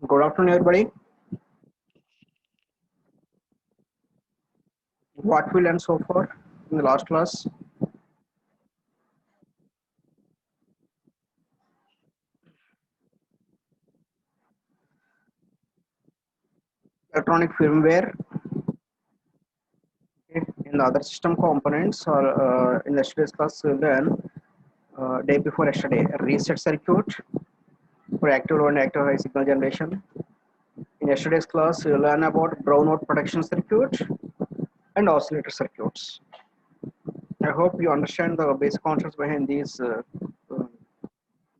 Good afternoon, everybody. What we learned so far in the last class? Electronic firmware in the other system components, or in yesterday's class, we learn day before yesterday a reset circuit for active low and active high signal generation. In yesterday's class, we learn about brownout protection circuit and oscillator circuits. I hope you understand the basic concepts behind these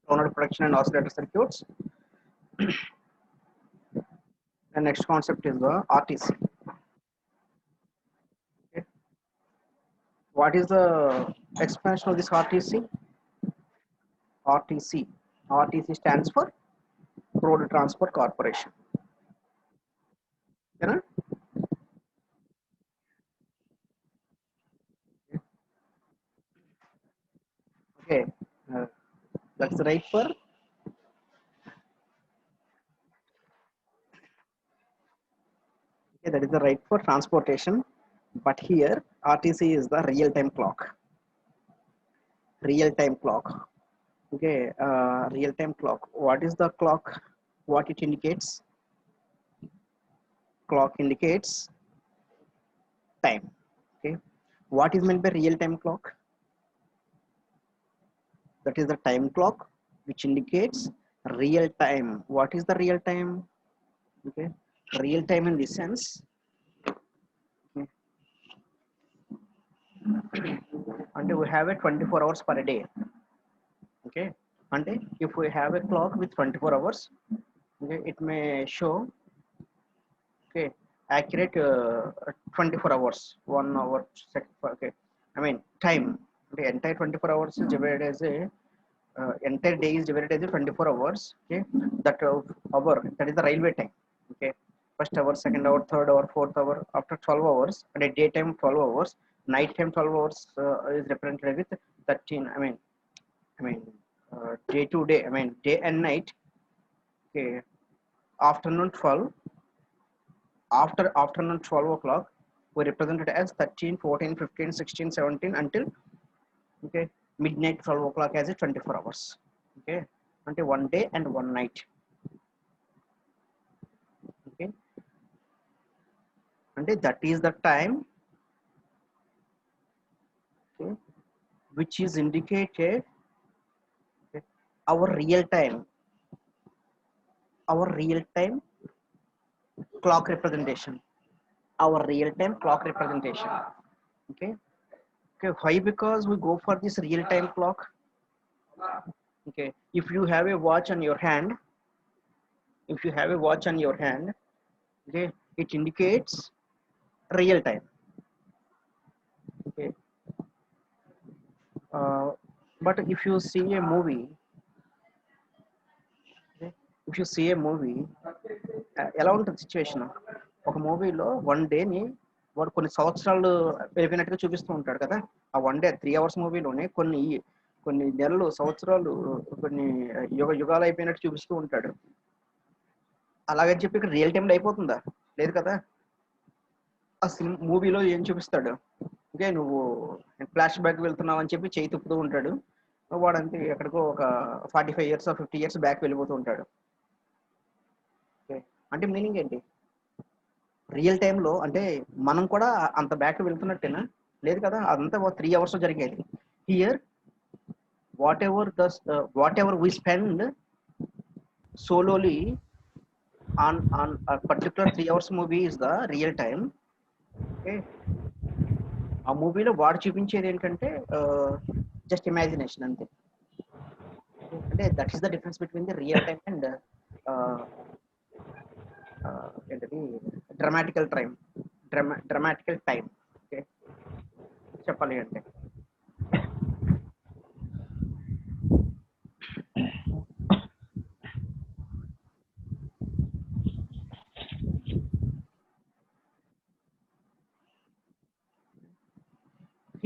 brownout protection and oscillator circuits. The next concept is the RTC. Okay. What is the expansion of this RTC? RTC. RTC stands for Road Transport Corporation. You know? Okay. That's right for that is the right for transportation. But here RTC is the real-time clock. Real-time clock. Okay. Real-time clock. What is the clock? What it indicates? Clock indicates time. Okay. What is meant by real-time clock? That is the time clock which indicates real time. What is the real time? Okay, real time in this sense, okay. And we have a 24 hours per day. Okay, and if we have a clock with 24 hours, okay, it may show, okay, accurate 24 hours, 1 hour, okay, I mean time. The entire 24 hours is divided as a entire day is divided as 24 hours. Okay, that hour, that is the railway time. Okay, first hour, second hour, third hour, fourth hour, after 12 hours, and a daytime 12 hours, night time 12 hours is represented with 13. Day to day, I mean day and night. Okay, afternoon 12, after afternoon 12 o'clock, we represent it as 13, 14, 15, 16, 17 until, okay, midnight 12 o'clock as a 24 hours. Okay, until one day and one night. Okay, and that is the time, okay, which is indicated, okay, our real time clock representation, our real time clock representation. Okay, okay, why? Because we go for this real time clock. Okay, if you have a watch on your hand, okay, it indicates real time. Okay, but if you see a movie, okay, if you see a movie, ఎలా ఉంటుంది situation? ఒక మూవీలో one డేని వాడు కొన్ని సంవత్సరాలు వెళ్ళిపోయినట్టుగా చూపిస్తూ ఉంటాడు కదా. ఆ వన్ డే 3 hours మూవీలోనే కొన్ని కొన్ని నెలలు, సంవత్సరాలు, కొన్ని యుగాలు అయిపోయినట్టు చూపిస్తూ ఉంటాడు. అలాగని చెప్పి ఇక్కడ రియల్ టైంలో అయిపోతుందా? లేదు కదా. ఆ మూవీలో ఏం చూపిస్తాడు? ఓకే, నువ్వు ఫ్లాష్ బ్యాక్ వెళ్తున్నావు అని చెప్పి చేయి తిప్పుతూ ఉంటాడు. వాడంతే ఎక్కడికో ఒక 45 years 50 years బ్యాక్ వెళ్ళిపోతూ ఉంటాడు. ఓకే, అంటే మీనింగ్ ఏంటి? రియల్ టైంలో అంటే మనం కూడా అంత బ్యాక్ వెళ్తున్నట్టేనా? లేదు కదా, అదంతా 3 hours జరిగేది. Here whatever we spend solely on a particular 3 hours movie is the real time. Okay, ఆ మూవీలో వాడు చూపించేది ఏంటంటే జస్ట్ ఇమాజినేషన్ అంతే. అంటే that is the difference between the real time and ఏంటది డ్రామాటికల్ టైం. ఓకే, చెప్పాలి అంటే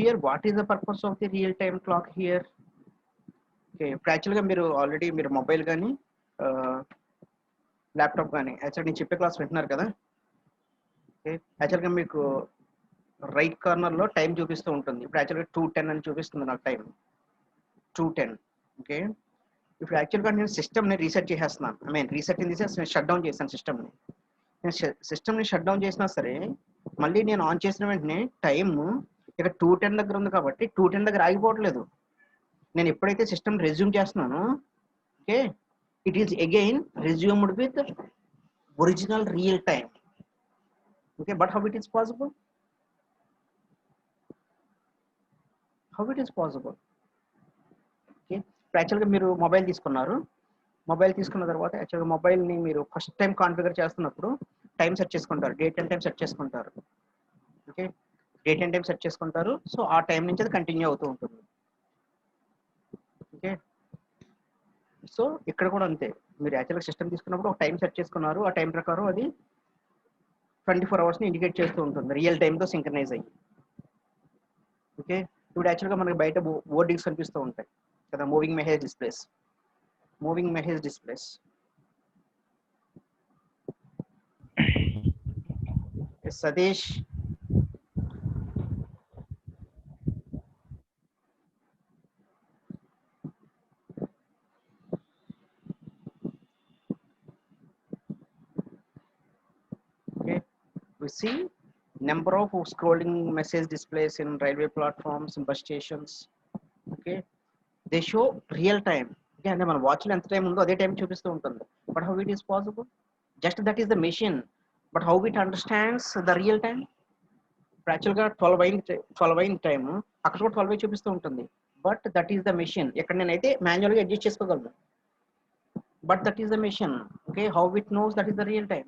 here what is the purpose of the real time clock here? Okay, ఇప్పుడు యాక్చువల్గా మీరు ఆల్రెడీ మీరు మొబైల్ కానీ ల్యాప్టాప్ కానీ యాక్చువల్గా నేను చెప్పే క్లాస్ వింటున్నారు కదా. ఓకే, యాక్చువల్గా మీకు రైట్ కార్నర్లో టైం చూపిస్తూ ఉంటుంది. ఇప్పుడు యాక్చువల్గా 2:10 అని చూపిస్తుంది నాకు టైం, 2:10. ఓకే, ఇప్పుడు యాక్చువల్గా నేను సిస్టమ్ని రీసెట్ చేసేస్తున్నాను. I mean reset in the sense నేను షట్ డౌన్ చేశాను సిస్టమ్ని. నేను సిస్టమ్ని షట్ డౌన్ చేసినా సరే మళ్ళీ నేను ఆన్ చేసిన వెంటనే టైం ఇక్కడ 2:10 దగ్గర ఉంది కాబట్టి 2:10 దగ్గర ఆగిపోవట్లేదు. నేను ఎప్పుడైతే సిస్టమ్ రెజ్యూమ్ చేస్తున్నానో okay, it is again resumed with original real time. Okay, but how it is possible? How it is possible? Okay, యాక్చువల్గా మీరు మొబైల్ తీసుకున్నారు. మొబైల్ తీసుకున్న తర్వాత యాక్చువల్గా మొబైల్ని మీరు ఫస్ట్ టైం కాన్ఫిగర్ చేస్తున్నప్పుడు టైం సెట్ చేసుకుంటారు, డేట్ అండ్ టైం సెట్ చేసుకుంటారు. Okay, date and time set చేసుకుంటారు. సో ఆ టైం నుంచి అది కంటిన్యూ అవుతూ ఉంటుంది. ఓకే, సో ఇక్కడ కూడా అంతే. మీరు యాక్చువల్గా సిస్టమ్ తీసుకున్నప్పుడు ఒక టైం సెట్ చేసుకున్నారు, ఆ టైం ప్రకారం అది 24 అవర్స్ని ఇండికేట్ చేస్తూ ఉంటుంది రియల్ టైంతో సింక్రనైజ్ అయ్యి. ఓకే, ఇప్పుడు యాక్చువల్గా మనకి బయట బోర్డింగ్స్ కనిపిస్తూ ఉంటాయి కదా, moving message displays. Moving message displays Satish okay, we see number of scrolling message displays in railway platforms and bus stations. Okay, they show real time. Okay, అంటే మన వాచ్లో ఎంత టైం ఉందో అదే టైం చూపిస్తూ ఉంటుంది. But how it is possible? Just that is the machine, but how it understands the real time? యాక్చువల్గా 12 అయిన time అక్కడ కూడా 12 చూపిస్తూ ఉంటుంది, but that is the machine. ఇక్కడ నేనైతే మాన్యువల్గా అడ్జస్ట్ చేసుకోగలను, but that is the machine. Okay, how it knows that is the real time?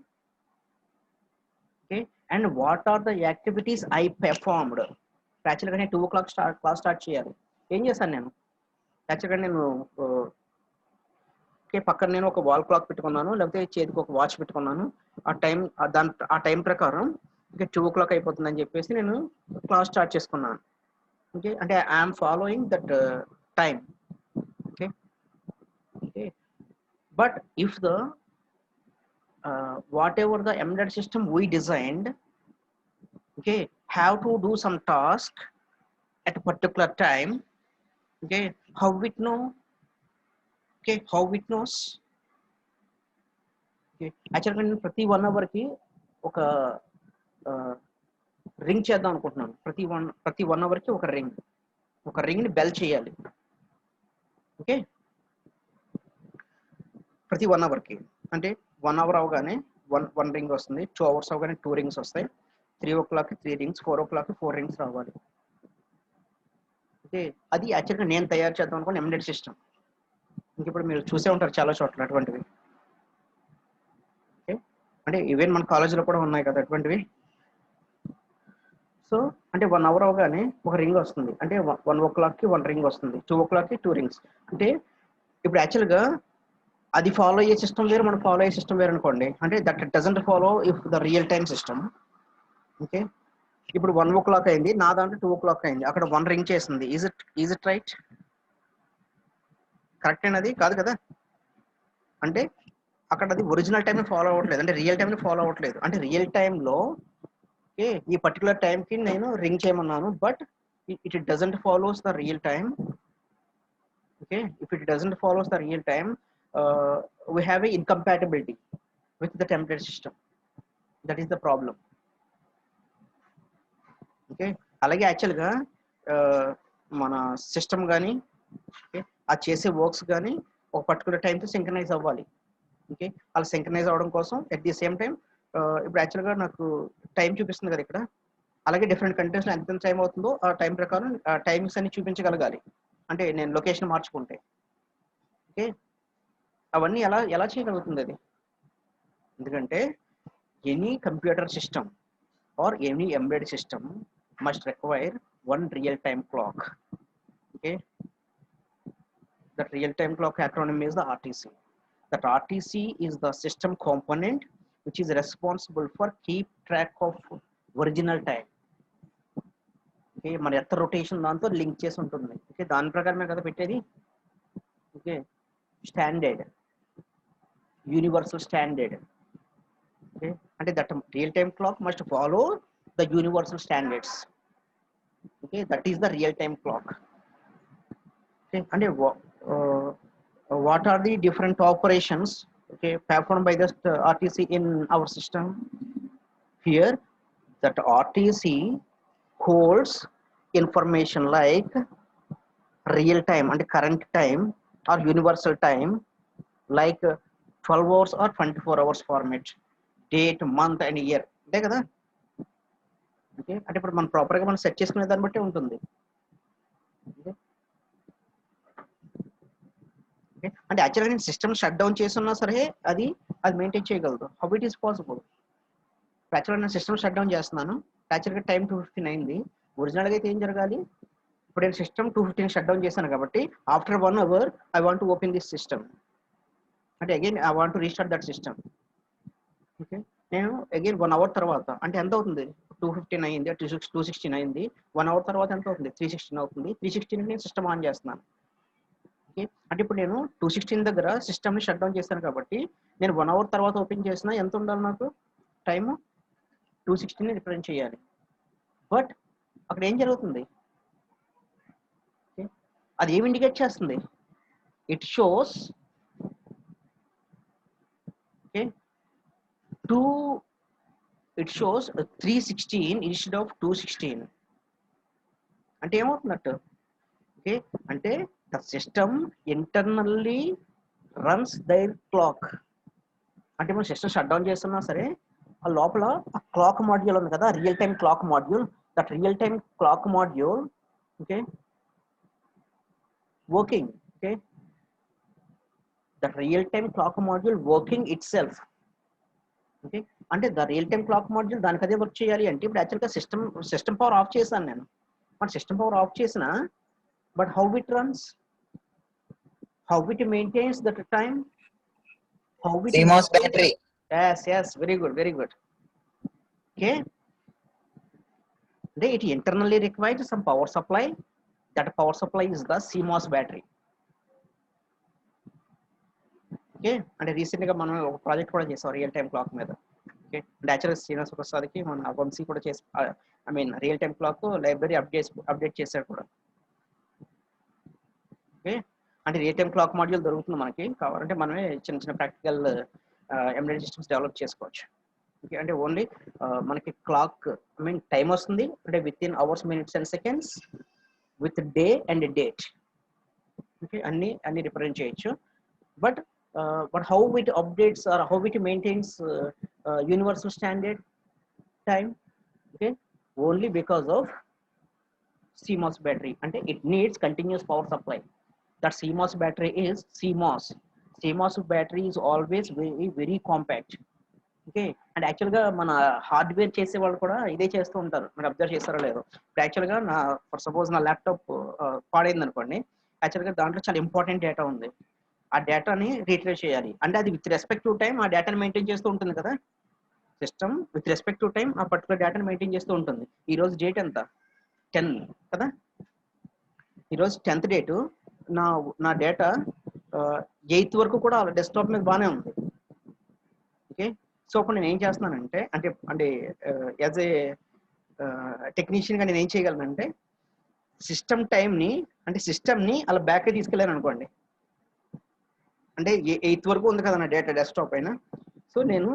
Okay, and what are the activities I performed? యాక్చువల్గా నేను 2 o'clock క్లాస్ స్టార్ట్ చేయాలి. ఏం చేశాను నేను? యాక్చువల్గా నేను ఓకే పక్కన నేను ఒక వాల్ క్లాక్ పెట్టుకున్నాను, లేకపోతే చేతికి ఒక వాచ్ పెట్టుకున్నాను. ఆ టైం ప్రకారం ఓకే 2 o'clock అయిపోతుందని చెప్పేసి నేను క్లాస్ స్టార్ట్ చేసుకున్నాను. ఓకే, అంటే I'm following that time. Okay, okay, but if the whatever the embedded system we designed, okay, have to do some task at a particular time. Okay, how it know? Okay, how it knows? Okay, actually నేను ప్రతి 1 hour కి ఒక ring చేద్దాం అనుకుంటున్నాను. ప్రతి 1 hour కి ఒక ring ని బెల్ చేయాలి. ఓకే, ప్రతి 1 hour కి అంటే 1 hour అవగానే వన్ రింగ్ వస్తుంది, 2 hours అవగానే 2 rings వస్తాయి, 3 o'clock 3 rings, 4 o'clock 4 rings రావాలి. ఓకే, అది యాక్చువల్గా నేను తయారు చేద్దాం అనుకున్న ఎంబెడెడ్ సిస్టమ్. ఇంక ఇప్పుడు మీరు చూసే ఉంటారు చాలా చోట్ల అటువంటివి. ఓకే, అంటే ఈవెన్ మన కాలేజీలో కూడా ఉన్నాయి కదా అటువంటివి. సో అంటే 1 hour అవగానే ఒక రింగ్ వస్తుంది, అంటే 1 o'clock కి 1 ring వస్తుంది, 2 o'clock కి 2 rings. అంటే ఇప్పుడు యాక్చువల్గా అది ఫాలో అయ్యే సిస్టమ్ వేరు, మనం ఫాలో అయ్యే సిస్టమ్ వేరు అనుకోండి. అంటే that doesn't follow if the real time system. Okay, ఇప్పుడు 1 o'clock అయింది, నా దాంట్లో 2 o'clock అయింది, అక్కడ 1 ring చేసింది. Is it right? కరెక్ట్ అయినది కాదు కదా. అంటే అక్కడ అది ఒరిజినల్ టైంని ఫాలో అవ్వట్లేదు, అంటే రియల్ టైంని ఫాలో అవ్వట్లేదు. అంటే రియల్ టైంలో ఓకే ఈ పర్టికులర్ టైంకి నేను రింగ్ చేయమన్నాను, but it doesn't follows the real time. Okay, if it doesn't follows the real time we have a incompatibility with the template system. That is the problem. Okay, అలాగే యాక్చువల్గా మన system కానీ okay ఆ చేసే works కానీ ఒక particular టైంతో synchronise అవ్వాలి. Okay, అలా సింక్రనైజ్ అవ్వడం కోసం ఎట్ ది సేమ్ టైం ఇప్పుడు యాక్చువల్గా నాకు టైం చూపిస్తుంది కదా ఇక్కడ, అలాగే డిఫరెంట్ కంట్రీస్లో ఎంత టైం అవుతుందో ఆ టైం ప్రకారం టైమింగ్స్ అన్ని చూపించగలగాలి. అంటే నేను లొకేషన్ మార్చుకుంటే ఓకే అవన్నీ ఎలా చేయగలుగుతుంది అది? ఎందుకంటే any computer system or any embedded system must require one real-time clock. Okay, that real-time clock acronym is the RTC. That RTC is the system component which is responsible for keep track of original time. Okay, మన earth rotation దాంతో link చేసి ఉంటుంది. Okay, దాని ప్రకారమే కదా పెట్టేది. Okay, standard universal standard. Okay, and that real-time clock must follow the universal standards. Okay, that is the real-time clock. Okay, and what are the different operations, okay, performed by the RTC in our system? Here, that RTC holds information like real time and current time or universal time, like 12 hours or 24 hours format, date, month and year. అంతే కదా. Okay, అంటే ఇప్పుడు మనం ప్రాపర్గా మనం set చేసుకునే దాన్ని బట్టి ఉంటుంది. అంటే యాక్చువల్గా నేను సిస్టమ్ షట్ డౌన్ చేస్తున్నా సరే అది మెయింటైన్ చేయగలదు. How it is possible? యాక్చువల్గా నేను సిస్టమ్ షట్ డౌన్ చేస్తున్నాను, యాక్చువల్గా టైం 2:15 అయింది. ఒరిజినల్గా అయితే ఏం జరగాలి? ఇప్పుడు నేను సిస్టమ్ 2:15 షట్ డౌన్ చేశాను కాబట్టి after 1 hour I want to open this system, అంటే again I want to restart that system. Okay, నేను అగైన్ 1 hour తర్వాత అంటే ఎంత అవుతుంది? 2:15 అయింది, 2:16 అయింది. 1 hour తర్వాత ఎంత అవుతుంది? 3:16 అవుతుంది. 3:16 నేను సిస్టమ్ ఆన్ చేస్తున్నాను. ఓకే, అంటే ఇప్పుడు నేను 2:16 దగ్గర సిస్టమ్ని షట్ డౌన్ చేశాను కాబట్టి నేను 1 hour తర్వాత ఓపెన్ చేసినా ఎంత ఉండాలి నాకు టైము? 2:16 రిప్రజెంట్ చేయాలి. బట్ అక్కడ ఏం జరుగుతుంది? అది ఏమి ఇండికేట్ చేస్తుంది? It shows it shows 3:16 instead of 2:16. అంటే ఏమవుతున్నట్టు? ఓకే, అంటే the system internally runs their clock. అంటే మనం సిస్టమ్ షట్ డౌన్ చేస్తున్నా సరే ఆ లోపల ఆ క్లాక్ మాడ్యూల్ ఉంది కదా, real time clock module, that real time clock module okay working. Okay, the real time clock module working itself. Okay, అంటే the real time clock module దానికి అదే వర్క్ చేయాలి. అంటే ఇప్పుడు యాక్చువల్గా సిస్టమ్ పవర్ ఆఫ్ చేశాను నేను, బట్ సిస్టమ్ పవర్ ఆఫ్ చేసిన but how it runs, how it maintains that time, how it CMOS battery. yes very good. Okay, it internally requires some power supply. That power supply is the CMOS battery. Okay, అంటే రీసెంట్గా మనం ఒక project కూడా చేసాం real time clock మీద. Okay, natural Srinivasa ప్రసాద్కి మన వంశీ కూడా చేసి I mean real time clock library update చేశాడు కూడా. ఓకే, అంటే రియల్ టైమ్ క్లాక్ మాడ్యూల్ దొరుకుతుంది మనకి, కావాలంటే మనమే చిన్న ప్రాక్టికల్ ఎంబెడెడ్ సిస్టమ్స్ డెవలప్ చేసుకోవచ్చు. ఓకే, అంటే ఓన్లీ మనకి క్లాక్ ఐ మీన్ టైం వస్తుంది, అంటే with in hours, minutes and seconds, with day and date. Okay, అన్ని రిప్రజెంట్ చేయొచ్చు. But how it updates or how it maintains universal standard time, okay, only because of CMOS battery. And it needs continuous power supply. That CMOS battery is CMOS battery is always very compact. Okay, and యాక్చువల్గా మన hardware చేసే వాళ్ళు కూడా ఇదే చేస్తూ ఉంటారు, మీరు observe చేస్తారో లేదో. ఇప్పుడు యాక్చువల్గా ఫర్ సపోజ్ నా ల్యాప్టాప్ పాడైంది అనుకోండి, యాక్చువల్గా దాంట్లో చాలా ఇంపార్టెంట్ డేటా ఉంది, ఆ డేటాని రీట్రేస్ చేయాలి. అంటే అది విత్ రెస్పెక్ట్ టు టైం ఆ డేటాని మెయింటైన్ చేస్తూ ఉంటుంది కదా system, with respect to time ఆ పర్టికులర్ డేటాని మెయింటైన్ చేస్తూ ఉంటుంది. ఈరోజు డేట్ ఎంత? 10 కదా, ఈరోజు 10th డేటు. నా డేటా 8th వరకు కూడా డెస్క్టాప్ మీద బాగానే ఉంది. ఓకే, సో అప్పుడు నేను ఏం చేస్తున్నానంటే అంటే యాజ్ ఏ టెక్నీషియన్గా నేను ఏం చేయగలనంటే సిస్టమ్ టైంని అంటే సిస్టమ్ని అలా బ్యాక్కి తీసుకెళ్ళాను అనుకోండి, అంటే 8th వరకు ఉంది కదా నా డేటా డెస్క్టాప్ అయినా, సో నేను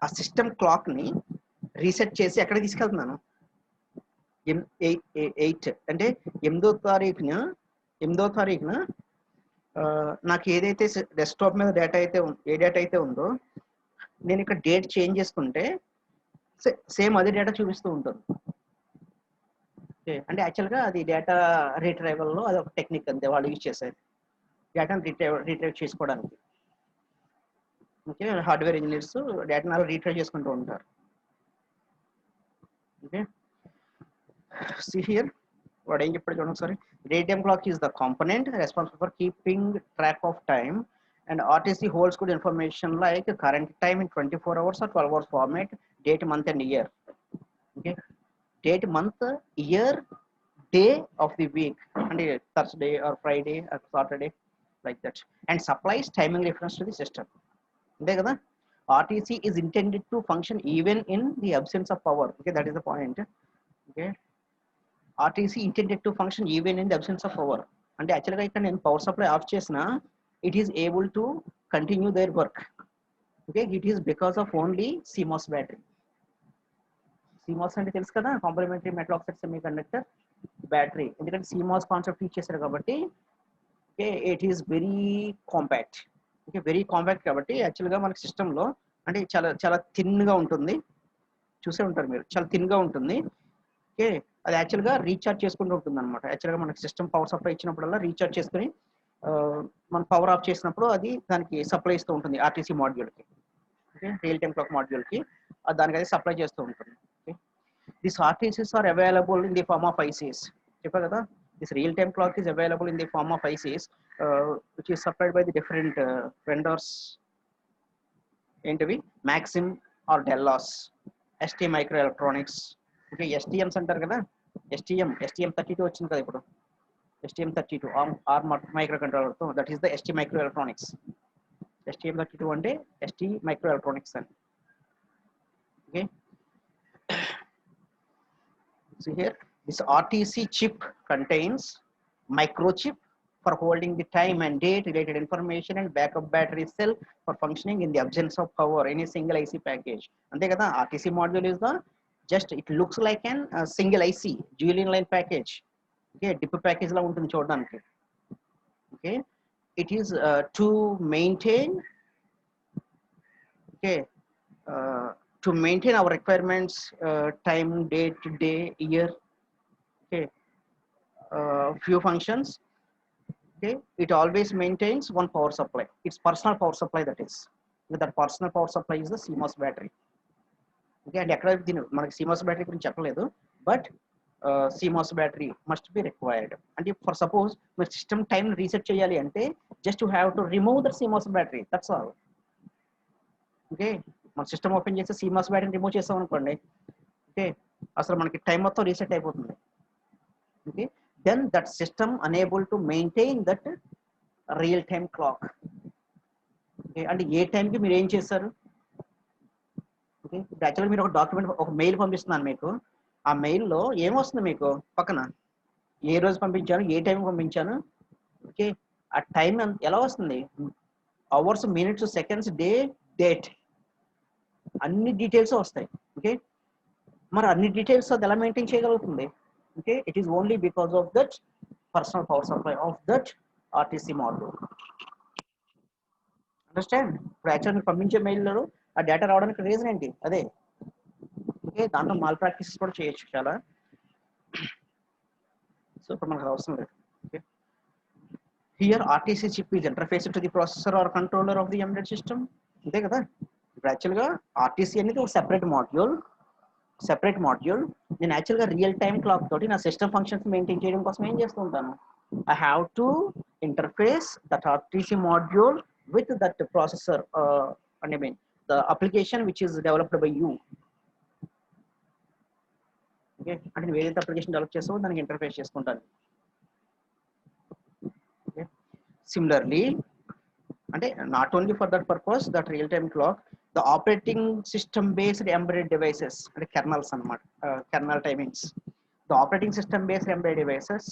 ఆ సిస్టమ్ క్లాక్ని రీసెట్ చేసి ఎక్కడ తీసుకెళ్తున్నాను? 8 అంటే 8వ తారీఖున నాకు ఏదైతే డెస్క్టాప్ మీద ఏ డేటా అయితే ఉందో నేను ఇక్కడ డేట్ చేంజ్ చేసుకుంటే సేమ్ అదే డేటా చూపిస్తూ ఉంటుంది. అంటే యాక్చువల్గా అది డేటా రీట్రైవల్లో అది ఒక టెక్నిక్ అంతే వాళ్ళు యూజ్ చేసేది, డేటాను రీట్రైవ్ చేసుకోవడానికి. ఓకే, హార్డ్వేర్ ఇంజనీర్స్ డేటాను అలా రీట్రైవ్ చేసుకుంటూ ఉంటారు. ఓకే, see here what ఏం చెప్పాడు చూడండి ఒకసారి. Real time clock is the component responsible for keeping track of time and RTC holds good information like current time in 24 hours or 12 hours format, date, month and year. Okay, date, month, year, day of the week, and Thursday or Friday or Saturday, like that, and supplies timing reference to the system. అంతే కదా. RTC is intended to function even in the absence of power. Okay, that is the point. Okay, RTC intended to function even in the absence of power. అంటే యాక్చువల్గా ఇక్కడ నేను power supply off చేసిన it is able to continue their work. Okay, it is because of only CMOS battery. CMOS అంటే తెలుసు కదా, complementary metal oxide semiconductor battery. ఎందుకంటే CMOS concept teach చేశారు కాబట్టి okay it is very compact. Okay, very compact కాబట్టి యాక్చువల్గా మనకి సిస్టంలో అంటే చాలా చాలా థిన్గా ఉంటుంది. చూసే ఉంటారు మీరు, చాలా థిన్గా ఉంటుంది. ఓకే, అది యాక్చువల్గా రీఛార్జ్ చేసుకుంటూ ఉంటుంది అనమాట. యాక్చువల్గా మనకి సిస్టమ్ పవర్ సప్లై ఇచ్చినప్పుడల్లా రీఛార్జ్ చేసుకుని మనం పవర్ ఆఫ్ చేసినప్పుడు అది దానికి సప్లై ఇస్తూ ఉంటుంది RTC మాడ్యూల్కి. ఓకే, రియల్ టైమ్ క్లాక్ మాడ్యూల్కి దానికి అది సప్లై చేస్తూ ఉంటుంది. Okay, this RTCs are available in the form of ICs. చెప్పా కదా, this real time clock is available in the form of ICs which is supplied by the different vendors. ఏంటివి Maxim or Delos, ST Microelectronics. Okay, STMs అంటారు కదా, STM32 వచ్చింది కదా ఇప్పుడు, STM32 ARM micro కంట్రోలర్తో, that is the ST Microelectronics. STM32 అంటే ST Microelectronics అని. Okay, so here this RTC chip contains microchip for holding the time and date related information and backup battery cell for functioning in the absence of power in a single IC package. Ante kada, RTC module is the just it looks like an single IC dual inline package. Okay, DIP package la untundi chudaniki. Okay, it is to maintain okay to maintain our requirements, time, date, day, year. Okay, few functions. Okay, it always maintains one power supply, its personal power supply, that is that personal power supply is the CMOS battery. Okay, and ఎక్కడ మనకి CMOS battery గురించి చెప్పలేదు, but CMOS battery must be required. అంటే for suppose మీరు system time reset చేయాలి అంటే just you have to remove the CMOS battery, that's all. Okay, మన system open చేసి CMOS battery రిమూవ్ చేస్తాం అనుకోండి, ఓకే అసలు మనకి టైం మొత్తం రీసెట్ అయిపోతుంది. Okay, then that system unable to maintain that real time clock. Okay, అంటే ఏ టైంకి మీరు ఏం చేస్తారు. ఓకే, యాక్చువల్గా మీరు ఒక డాక్యుమెంట్ ఒక మెయిల్ పంపిస్తున్నాను మీకు, ఆ మెయిల్లో ఏమొస్తుంది మీకు పక్కన, ఏ రోజు పంపించాను, ఏ టైం పంపించాను. ఓకే, ఆ టైం ఎలా వస్తుంది, hours, minutes, seconds, day, date, అన్ని డీటెయిల్స్ వస్తాయి. ఓకే, మరి అన్ని డీటెయిల్స్ అది ఎలా మెయింటైన్ చేయగలుగుతుంది. Okay, it is only because of that personal power supply of that RTC module. Understand? ఇప్పుడు యాక్చువల్ మీరు పంపించే మెయిల్లో ఆ డేటా రావడానికి రీజన్ ఏంటి, అదే. ఓకే, దాంట్లో మాల్ ప్రాక్టీస్ కూడా చేయొచ్చు చాలా. సో ఇప్పుడు మనకు అవసరం లేదు. Okay, here RTC chip is interface to the processor or controller of the embedded system. అంతే కదా, ఇప్పుడు యాక్చువల్గా RTC అనేది ఒక సెపరేట్ మాడ్యూల్. నేను యాక్చువల్గా రియల్ టైమ్ క్లాక్ తోటి నా సిస్టమ్ ఫంక్షన్స్ మెయింటైన్ చేయడం కోసం ఏం చేస్తూ ఉంటాను, I have to interface that RTC module with that processor and I mean the application which is developed by you. Okay, అంటే నువ్వు ఏదైతే అప్లికేషన్ డెవలప్ చేస్తావో దానికి ఇంటర్ఫేస్ చేసుకుంటాను. ఓకే, సిమిలర్లీ అంటే not only for that purpose that real time clock, the operating system based embedded devices అంటే kernels అన్నమాట, kernel timings. The operating system based embedded devices,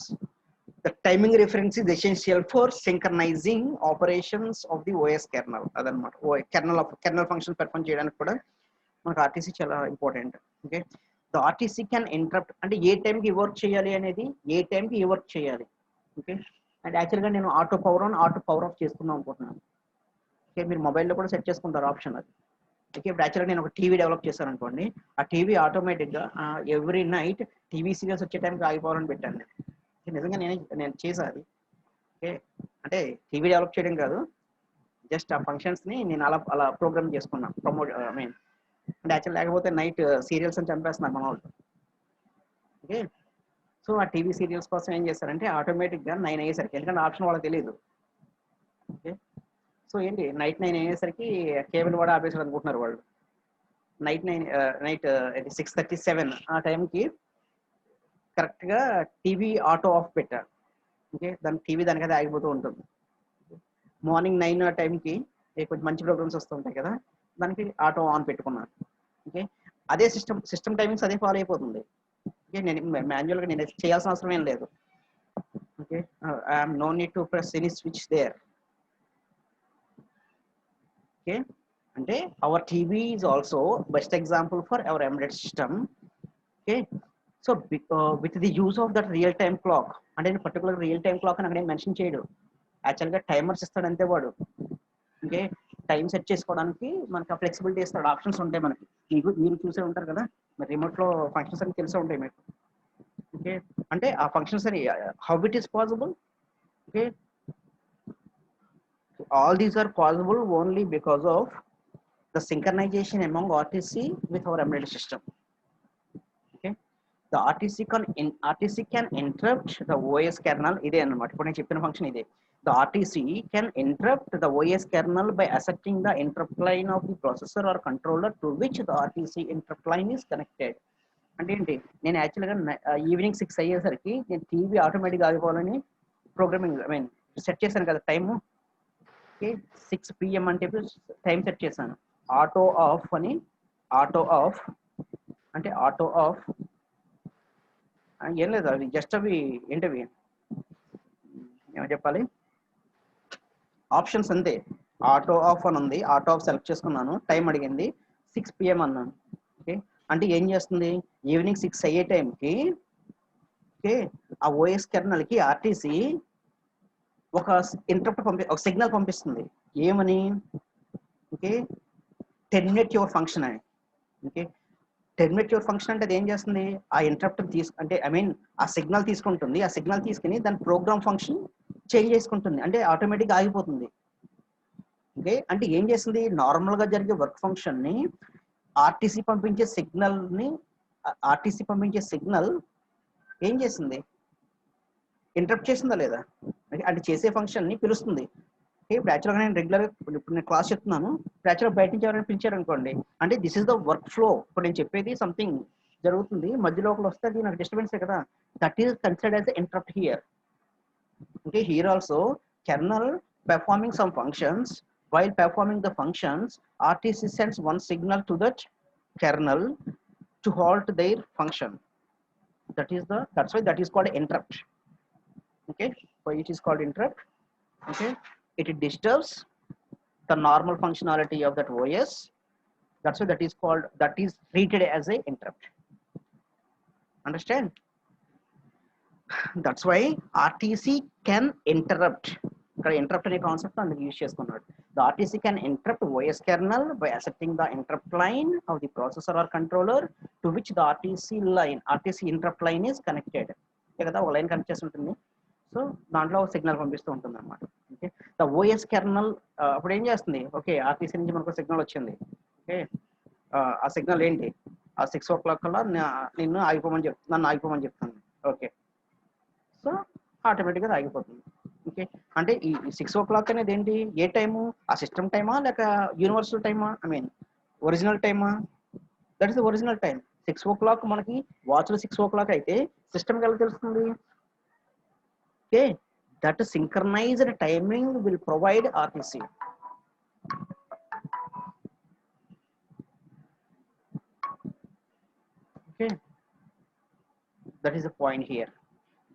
the timing reference is essential for synchronizing operations of the OS kernel. అదన్నమాట, kernel function perform చేయడానికి కూడా మనకు RTC చాలా important. Okay, the RTC can interrupt అంటే ఏ టైంకి work చేయాలి అనేది, ఏ టైంకి ఏ వర్క్ చేయాలి. ఓకే, అండ్ యాక్చువల్గా నేను auto power on auto power of చేసుకుందాం అనుకుంటున్నాను. ఓకే, మీరు మొబైల్లో కూడా సెట్ చేసుకుంటారు ఆప్షన్ అది. ఓకే, ఇప్పుడు యాక్చువల్గా నేను ఒక టీవీ డెవలప్ చేశాను అనుకోండి, ఆ టీవీ ఆటోమేటిక్గా ఎవ్రీ నైట్ టీవీ సీరియల్స్ వచ్చే టైంకి ఆగిపోవాలని పెట్టాను నేను. నిజంగా నేను చేశాను అది. ఓకే, అంటే టీవీ డెవలప్ చేయడం కాదు, జస్ట్ ఆ ఫంక్షన్స్ని నేను అలా ప్రోగ్రామ్ చేసుకున్నాను, ఐ మీన్ అంటే యాక్చువల్ లేకపోతే నైట్ సీరియల్స్ అని చంపేస్తున్నారు మన వాళ్ళు. ఓకే, సో ఆ టీవీ సీరియల్స్ కోసం ఏం చేస్తారంటే ఆటోమేటిక్గా 9 అయ్యేసరికి, ఎందుకంటే ఆప్షన్ వాళ్ళకి తెలియదు. ఓకే, సో ఏంటి నైట్ 9 అయ్యేసరికి కేబుల్ కూడా ఆపేసారు అనుకుంటున్నారు వాళ్ళు. నైట్ 6:37 ఆ టైంకి కరెక్ట్గా టీవీ ఆటో ఆఫ్ పెట్టారు. ఓకే, దాని టీవీ దానికైతే ఆగిపోతూ ఉంటుంది. మార్నింగ్ 9 ఆ టైంకి కొంచెం మంచి ప్రోగ్రామ్స్ వస్తూ ఉంటాయి కదా, దానికి ఆటో ఆన్ పెట్టుకున్నాను. ఓకే, అదే సిస్టమ్ టైమింగ్స్ అదే ఫాలో అయిపోతుంది. ఓకే, నేను మాన్యువల్గా నేను చేయాల్సిన అవసరం ఏం లేదు. Okay, I'm no need to press any switch there. Okay, అంటే our TV is also best example for our embedded system. Okay, so with the use of that real time clock, అంటే particular real time clock అని అక్కడ mention చేయడు, యాక్చువల్గా timers ఇస్తాడు అంతే వాడు. Okay, time set చేసుకోవడానికి మనకి ఆ ఫ్లెక్సిబిలిటీ ఇస్తాడు, ఆప్షన్స్ ఉంటాయి మనకి. మీరు చూసే ఉంటారు కదా, మరి రిమోట్లో ఫంక్షన్స్ అని తెలిసే ఉంటాయి మీకు. ఓకే, అంటే ఆ ఫంక్షన్స్ అని how it is possible. Okay, all these are possible only because of the synchronization among RTC with our embedded system. Okay, the RTC can interrupt the OS kernel. ఇదే అన్నమాట ఇప్పుడు నేను చెప్పిన ఫంక్షన్ ఇదే. The RTC can interrupt the OS kernel by asserting the interrupt line of the processor or controller to which the RTC interrupt line is connected. అంటే ఏంటి, నేను యాక్చువల్గా ఈవినింగ్ 6 అయ్యేసరికి నేను టీవీ ఆటోమేటిక్గా ఆగిపోవాలని ప్రోగ్రామింగ్ సెట్ చేశాను కదా టైము. ఓకే, 6 PM అని చెప్పి టైం సెట్ చేశాను. ఆటో ఆఫ్ అని, ఆటో ఆఫ్ అంటే ఆటో ఆఫ్ ఏం లేదు, అవి జస్ట్ అవి ఏంటవి ఏమో చెప్పాలి, ఆప్షన్స్ అంతే. ఆటో ఆఫ్ అని ఉంది, ఆటో ఆఫ్ సెలెక్ట్ చేసుకున్నాను, టైం అడిగింది 6 PM అన్నాను. ఓకే, అంటే ఏం చేస్తుంది, ఈవినింగ్ 6 అయ్యే టైంకి ఓకే ఆ ఓఎస్ కెర్నల్కి ఆర్టీసీ ఒక ఇంటరప్ట్ ఒక సిగ్నల్ పంపిస్తుంది. ఏమని, ఓకే టెర్మినేట్ యువర్ ఫంక్షన్ అని. ఓకే, టెర్మినేట్ యువర్ ఫంక్షన్ అంటే అది ఏం చేస్తుంది, ఆ ఇంటరప్ట్ అంటే ఆ సిగ్నల్ తీసుకుంటుంది, ఆ సిగ్నల్ తీసుకుని దాని ప్రోగ్రామ్ ఫంక్షన్ చేంజ్ చేసుకుంటుంది, అంటే ఆటోమేటిక్గా ఆగిపోతుంది. ఓకే, అంటే ఏం చేస్తుంది, నార్మల్గా జరిగే వర్క్ ఫంక్షన్ని ఆర్టీసీ పంపించే సిగ్నల్ ఏం చేస్తుంది, ఇంటరప్ట్ చేసిందా లేదా, అంటే చేసే ఫంక్షన్ని పిలుస్తుంది. ఇప్పుడు యాక్చువల్గా నేను రెగ్యులర్గా ఇప్పుడు నేను క్లాస్ చెప్తున్నాను, యాక్చువల్గా బయట నుంచి ఎవరైనా పిలిచారు అనుకోండి, అంటే this is the work flow. ఇప్పుడు నేను చెప్పేది సంథింగ్ జరుగుతుంది, మధ్యలో ఒకరు వస్తే అది నాకు డిస్టర్బెన్సే కదా, that is considered as interrupt here. Okay, here also kernel performing some functions, while performing the functions RTC sends one signal to that kernel to halt their function. That's why that is called interrupt. Okay, why it is called interrupt. Okay, it disturbs the normal functionality of that OS. That's why that is treated as a interrupt. Understand? That's why RTC can interrupt. Interrupt అనే concept అందుకు use చేసుకున్నాడు. The RTC can interrupt OS kernel by asserting the interrupt line of the processor or controller to which the RTC interrupt line is connected. కదా, ఒక line connect చేసి ఉంటుంది, so దాంట్లో signal పంపిస్తూ ఉంటుంది అనమాట. ఓకే, ద ఓఎస్ కెర్నల్ అప్పుడు ఏం చేస్తుంది, ఓకే ఆర్టీసీ నుంచి మనకు సిగ్నల్ వచ్చింది. ఓకే, ఆ సిగ్నల్ ఏంటి, ఆ 6 o'clock కల్లా నన్ను ఆగిపోమని చెప్తుంది. ఓకే, సో ఆటోమేటిక్గా ఆగిపోతుంది. ఓకే, అంటే ఈ 6 o'clock అనేది ఏంటి, ఏ టైము, ఆ సిస్టమ్ టైమా లేక యూనివర్సల్ టైమా, ఒరిజినల్ టైమా, that is the original time. 6 o'clock మనకి వాచ్లో 6 o'clock అయితే సిస్టమ్కి ఎలా తెలుస్తుంది. Okay, that synchronised timing will provide RTC. Okay, that is the point here.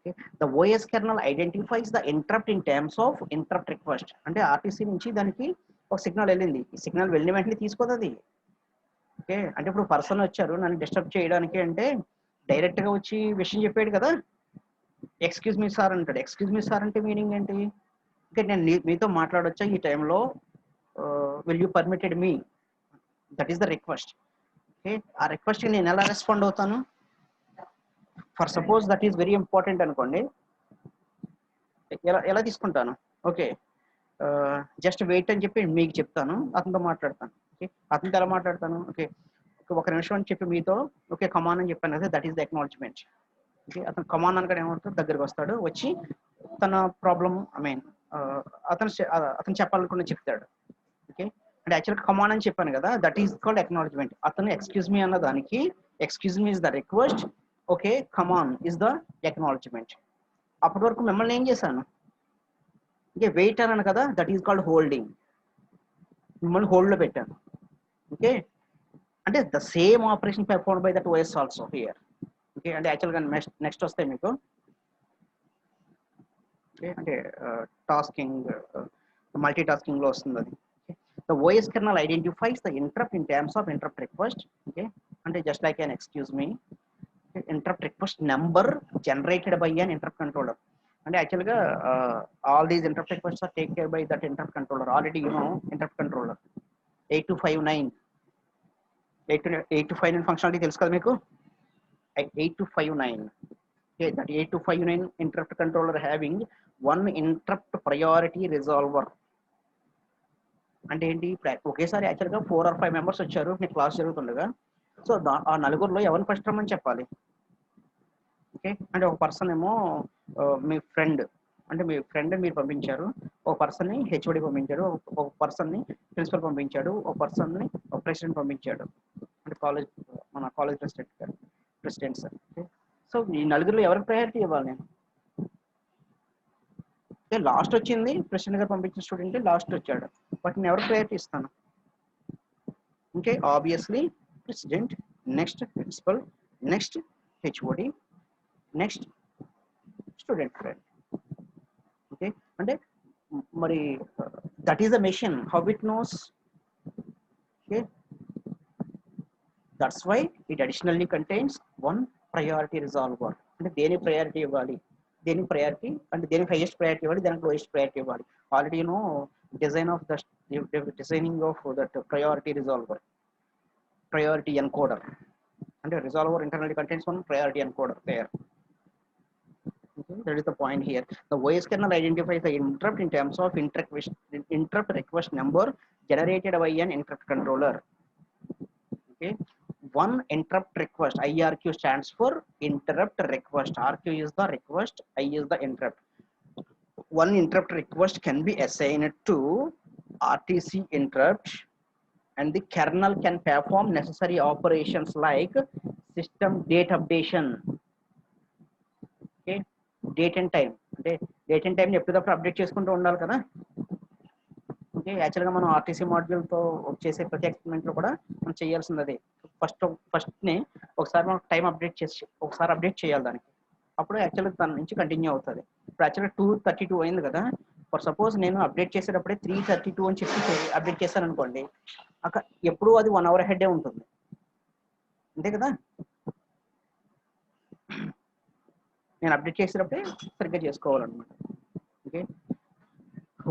Okay, the OS kernel identifies the interrupt in terms of interrupt request. అంటే RTC నుంచి దానికి ఒక signal వెళ్ళింది, ఈ సిగ్నల్ వెళ్ళిన వెంటనే తీసుకోదు అది. ఓకే, అంటే ఇప్పుడు పర్సన్ వచ్చారు నన్ను డిస్టర్బ్ చేయడానికి అంటే డైరెక్ట్గా వచ్చి విషయం చెప్పాడు కదా, ఎక్స్క్యూజ్ మీ సార్ అంటాడు. ఎక్స్క్యూజ్ మీ సార్ అంటే మీనింగ్ ఏంటి, ఓకే నేను మీతో మాట్లాడొచ్చా ఈ టైంలో, will you permitted me, that is the request. Okay, ఆ రిక్వెస్ట్కి నేను ఎలా రెస్పాండ్ అవుతాను, for suppose that is very important అనుకోండి, ఎలా తీసుకుంటాను, ఓకే జస్ట్ వెయిట్ అని చెప్పి మీకు చెప్తాను, అతనితో మాట్లాడతాను. ఓకే, అతనితో ఎలా మాట్లాడతాను, ఓకే ఒక నిమిషం అని చెప్పి మీతో ఓకే కమాన్ అని చెప్పాను కదా, that is the acknowledgement. Okay, అతను కమాన్ అనగా ఏమవుతాడు, దగ్గరికి వస్తాడు, వచ్చి తన ప్రాబ్లం అతను చెప్పాలనుకున్న చెప్తాడు. ఓకే, అంటే యాక్చువల్గా కమాన్ అని చెప్పాను కదా, దట్ ఈస్ కాల్డ్ ఎక్నాలజ్మెంట్. అతను ఎక్స్క్యూజ్ మీ అన్న దానికి excuse me is the request, okay come on is the acknowledgement. అప్పటి వరకు మిమ్మల్ని ఏం చేశాను, ఓకే, వెయిట్ అన్నాను కదా, దట్ ఈస్ కాల్డ్ హోల్డింగ్. మిమ్మల్ని హోల్డ్ లో పెట్టాను. ఓకే, అంటే the same operation perform by that OS also here. Okay, అంటే యాక్చువల్గా నెక్స్ట్ వస్తే మీకు ఓకే అంటే టాస్కింగ్ మల్టీ టాస్కింగ్ లో వస్తుంది అది. The OS kernel identifies the interrupt in terms of interrupt request. Okay, and just like an excuse me, interrupt request number generated by an interrupt controller. And actually, all these interrupt requests are taken care by that interrupt controller. Already, you know, interrupt controller 8259, 8259 functionality తెలుసు కదా మీకు. 8259. Okay, that 8259 interrupt controller having one interrupt priority resolver. అంటే ఏంటి, ఒకేసారి యాక్చువల్గా 4 or 5 members వచ్చారు మీ class జరుగుతుండగా. So ఆ నలుగురిలో ఎవరిని ఫస్ట్ రమ్మని చెప్పాలి. ఓకే, అంటే ఒక పర్సన్ ఏమో మీ ఫ్రెండ్, అంటే మీ ఫ్రెండ్ మీరు పంపించారు, ఒక పర్సన్ని హెచ్ఓడి పంపించాడు, ఒక పర్సన్ని ప్రిన్సిపల్ పంపించాడు, ఒక పర్సన్ని ప్రెసిడెంట్ పంపించాడు, అంటే మన college president sir. Okay, so ఈ నలుగురిలో ఎవరికి ప్రయారిటీ ఇవ్వాలి నేను? లాస్ట్ వచ్చింది ప్రెసిడెంట్ గారు పంపించిన స్టూడెంట్ లాస్ట్ వచ్చాడు, బట్ నేను ఎవరికి ప్రయారిటీ ఇస్తాను? Okay, obviously president, next principal, next HOD, next student friend. Okay, అంటే మరి that is the machine, how it knows. Okay, that's why it additionally contains one priority resolver. అంటే దేని priority ఇవ్వాలి, దేనికి ప్రయారిటీ అంటే దేనికి హైయెస్ట్ ప్రయారిటీ ఇవ్వాలి, దానికి లోయెస్ట్ ప్రయారిటీ ఇవ్వాలి. Already you know designing of that priority resolver, priority encoder, and a resolver internally contains one priority encoder there. Okay, that is the point here. The OS kernel identifies the interrupt in terms of interrupt request number generated by an interrupt controller. Okay, one interrupt request, IRQ stands for interrupt request. RQ is the request, I is the interrupt. One interrupt request can be assigned to RTC interrupt, and the kernel can perform necessary operations like system date updation. Okay, date and time, అంటే date and time ఎప్పటికప్పుడు update చేసుకుంటూ ఉండాలి కదా. Okay, యాక్చువల్గా మనం RTC మాడ్యూల్తో చేసే ప్రతి ఎక్స్పెరిమెంట్లో కూడా మనం చేయాల్సింది అదే. ఫస్ట్ని ఒకసారి మనం టైం అప్డేట్ చేసి ఒకసారి అప్డేట్ చేయాలి దానికి, అప్పుడు యాక్చువల్గా దాని నుంచి కంటిన్యూ అవుతుంది. ఇప్పుడు యాక్చువల్గా 2:32 అయింది కదా, ఫర్ సపోజ్ నేను అప్డేట్ చేసేటప్పుడే 3:32 అని చెప్పి అప్డేట్ చేశాను అనుకోండి, అక్కడ ఎప్పుడు అది 1 hour హెడ్డే ఉంటుంది, అంతే కదా. నేను అప్డేట్ చేసేటప్పుడే సరిగ్గా చేసుకోవాలన్నమాట. Okay,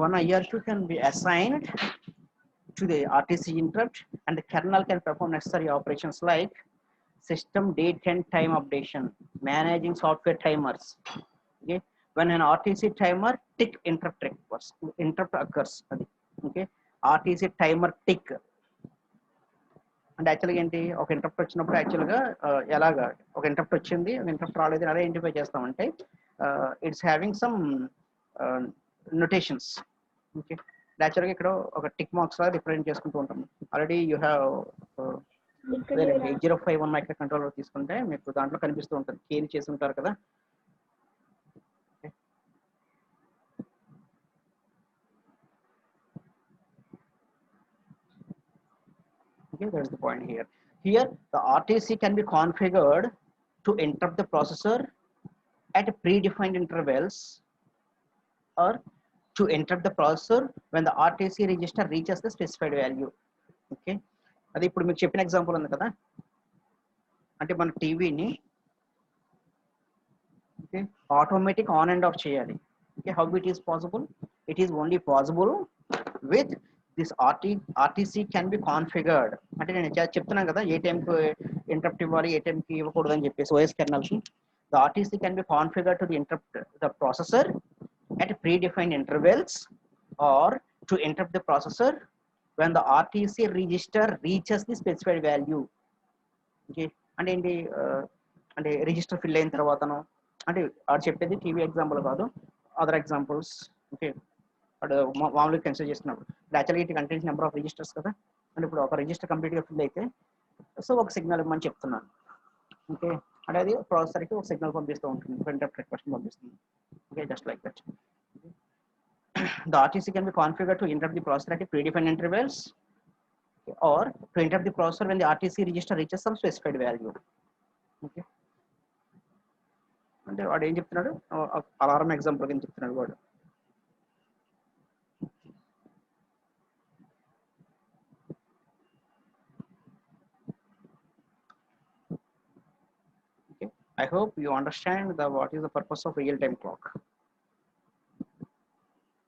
one IRQ can be assigned to the RTC interrupt, and the kernel can perform necessary operations like system date and time updation, managing software timers. Okay, when an RTC timer tick interrupt occurs. Okay, RTC timer tick అంటే యాక్చువల్గా ఏంటి, ఒక interrupt వచ్చినప్పుడు యాక్చువల్గా ఎలాగా ఒక interrupt వచ్చింది, ఒక ఇంటరప్ట్ రాలేదు అలా ఐడెంటిఫై చేస్తామంటే it's having some notations. Okay, యాక్చువల్గా ఇక్కడ ఒక టిక్ మార్క్స్ లాగా రిప్రజెంట్ చేసుకుంటూ ఉంటాం. Already you have 8051 micro controller తీసుకుంటే మీకు దాంట్లో కనిపిస్తూ ఉంటుంది, కేని చేసి ఉంటారు కదా. Okay, that's the point here. Here, the RTC can be configured to interrupt the processor at predefined intervals, or to interrupt the processor when the RTC register reaches the specified value. Okay, అది ఇప్పుడు మీకు చెప్పిన example ఉంది కదా, అంటే మన టీవీని okay automatic on and off చేయాలి. Okay, how it is possible? It is only possible with this RTC can be configured. అంటే నేను చెప్తున్నాను కదా, ఏ టైంకి ఇంటరప్ట్ ఇవ్వాలి, ఏ టైంకి ఇవ్వకూడదు అని చెప్పేసి OS kernels. The RTC can be configured to interrupt the processor at predefined intervals, or to interrupt the processor when the RTC register reaches the specified value. Okay, అంటే ఏంటి అంటే రిజిస్టర్ ఫిల్ అయిన తర్వాతను, అంటే అది చెప్పేది టీవీ ఎగ్జాంపుల్ కాదు, other examples. Okay, అటు మామూలుగా కన్సిడర్ చేస్తున్నప్పుడు యాక్చువల్గా it contains number of registers కదా, అంటే ఇప్పుడు ఒక రిజిస్టర్ కంప్లీట్గా ఫిల్ అయితే సో ఒక సిగ్నల్ ఇవ్వమని చెప్తున్నాను. ఓకే, అంటే అది ప్రాసెసర్కి ఒక సిగ్నల్ పంపిస్తూ ఉంటుంది, ఇంటరప్ట్ రిక్వెస్ట్ పంపిస్తుంది. Okay, just like that. The RTC can be configured to interrupt the processor at predefined intervals, or to interrupt the processor when the RTC register reaches some specified value. Okay. అంటే వాడు ఏం చెప్తున్నాడు, alarm example కింద చెప్తున్నాడు వాడు. Okay. I hope you understand what is the purpose of real time clock.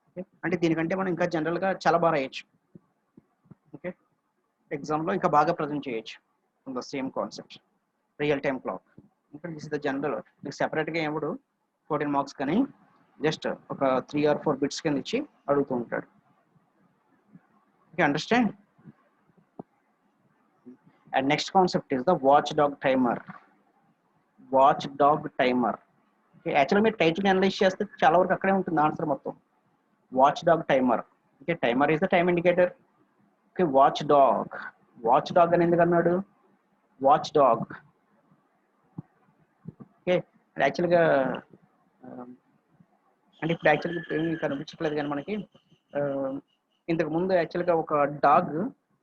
Okay. అంటే దీనికంటే మనం ఇంకా జనరల్ గా చాలా బాగా రాయొచ్చు. ఓకే, ఎగ్జామ్ లో ఇంకా బాగా ప్రజెంట్ చేయొచ్చు the same concept real time clock. ఇంకా దిస్ ఇస్ ద జనరల్, మీకు సెపరేట్ గా ఏముడు 14 మార్క్స్ కానీ జస్ట్ ఒక 3 or 4 బిట్స్ కింద ఇచ్చి అడుగుతూ ఉంటాడు. Okay, understand. And next concept is the watch dog timer. Watch dog timer. Okay, యాక్చువల్గా మీరు టైటిల్ అనలైజ్ చేస్తే చాలా వరకు అక్కడే ఉంటుంది ఆన్సర్ మొత్తం. Watch dog timer. Okay, timer is the time indicator. Okay, watch dog. Watch dog అని ఎందుకు అన్నాడు? Watch dog. ఓకే, యాక్చువల్గా అంటే ఇప్పుడు యాక్చువల్గా ఇప్పుడు ఏమీ కనిపించట్లేదు కానీ మనకి ఇంతకు ముందు యాక్చువల్గా ఒక డాగ్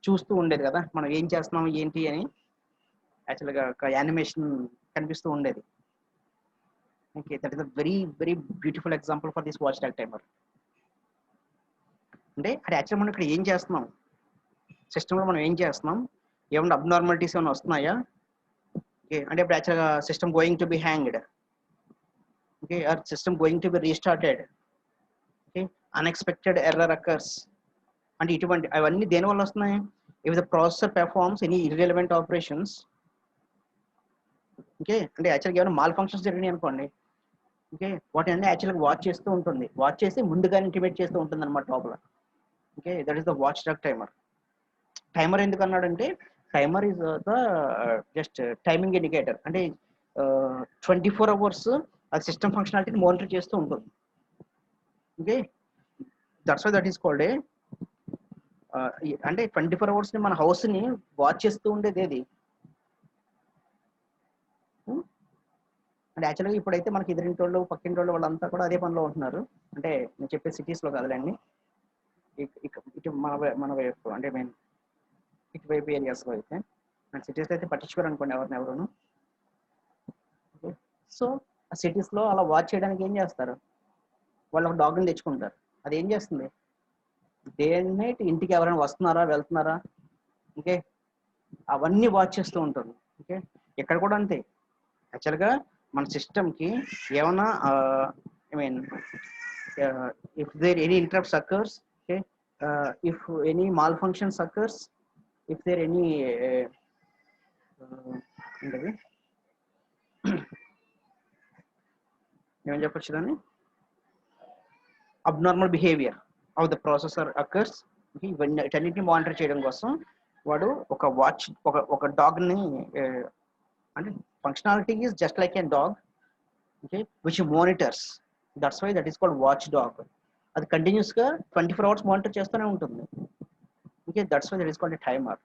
చూస్తూ ఉండేది కదా, మనం ఏం చేస్తున్నాం ఏంటి అని యాక్చువల్గా ఒక యానిమేషన్ కనిపిస్తూ ఉండేది. Okay, that is a very very beautiful example for this watch dog timer. అంటే అది యాక్చువల్గా మనం ఇక్కడ ఏం చేస్తున్నాం, సిస్టంలో మనం ఏం చేస్తున్నాం, ఏమన్నా అబ్నార్మాలిటీస్ ఏమైనా వస్తున్నాయా? ఓకే, అంటే ఇప్పుడు యాక్చువల్గా system going to be hanged. Okay, or system going to be restarted. Okay, unexpected error occurs. అంటే ఇటువంటి అవన్నీ దేనివల్ల వస్తున్నాయి? If the processor performs any irrelevant operations. Okay, అంటే యాక్చువల్గా ఏమైనా మాల్ ఫంక్షన్స్ జరిగినాయి అనుకోండి. ఓకే, వాటి అన్ని యాక్చువల్గా వాచ్ చేస్తూ ఉంటుంది, వాచ్ చేసి ముందుగానే ఇంటిమేట్ చేస్తూ ఉంటుంది అనమాట లోపల. Okay, that is the watch dog timer. Timer ఎందుకు అన్నాడంటే timer is the just timing indicator. అంటే 24 hours ఆ సిస్టమ్ ఫంక్షనాలిటీని మానిటర్ చేస్తూ ఉంటుంది. Okay, that's why that is called a అంటే 24 hours ని మన హౌస్ ని వాచ్ చేస్తూ ఉండేది ఏది. అంటే యాక్చువల్గా ఇప్పుడైతే మనకి ఎదురింటి వాళ్ళు పక్కింటి వాళ్ళు వాళ్ళంతా కూడా అదే పనిలో ఉంటున్నారు. అంటే నేను చెప్పే సిటీస్లో కాదులేండి, ఇటు మన వైపు అంటే మెయిన్ ఇటువైపు ఏరియాస్లో అయితే. అండ్ సిటీస్లో అయితే పట్టించుకోరు అనుకోండి ఎవరినెవరును. సో ఆ సిటీస్లో అలా వాచ్ చేయడానికి ఏం చేస్తారు, వాళ్ళు ఒక డాగ్ని తెచ్చుకుంటారు. అది ఏం చేస్తుంది, డే అండ్ నైట్ ఇంటికి ఎవరైనా వస్తున్నారా వెళ్తున్నారా, ఓకే, అవన్నీ వాచ్ చేస్తూ ఉంటుంది. ఓకే, ఇక్కడ కూడా అంతే. యాక్చువల్గా మన సిస్టమ్కి ఏమైనా I mean if there any interrupts occurs, okay, if any malfunctions occurs, if there any ఏంటది ఏమని చెప్పొచ్చు దాన్ని, abnormal behaviour of the processor occurs. ఇవన్నీ వీటన్నిటిని మానిటర్ చేయడం కోసం వాడు ఒక వాచ్ ఒక డాగ్ని అంటే functionality is just like a dog. Okay, which monitors. That's why that is called watch dog. అది కంటిన్యూస్గా 24 hours మానిటర్ చేస్తూనే ఉంటుంది. Okay, that's why that is called a timer.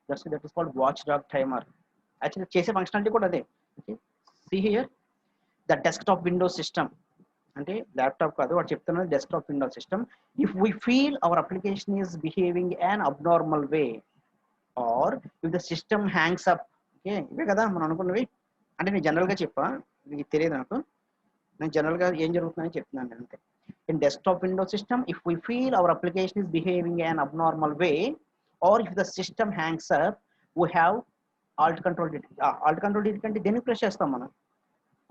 That's why that is called watch dog timer. Actually చేసే functionality కూడా అదే. Okay, see here the desktop window system. అంటే laptop కాదు, వాడు చెప్తున్నది desktop window system. If we feel our application is behaving an abnormal way, or if the system hangs up. Okay, ఇవే కదా మనం అనుకున్నవి. అంటే నేను జనరల్గా చెప్పా, మీకు తెలియదు నాకు, నేను జనరల్గా ఏం జరుగుతుందని చెప్తున్నాను అంతే. In desktop window system, if we feel our application is behaving an abnormal way, or if the system hangs up, we have alt control delete. Alt control delete అంటే దేనికి ప్రెస్ చేస్తాం మనం,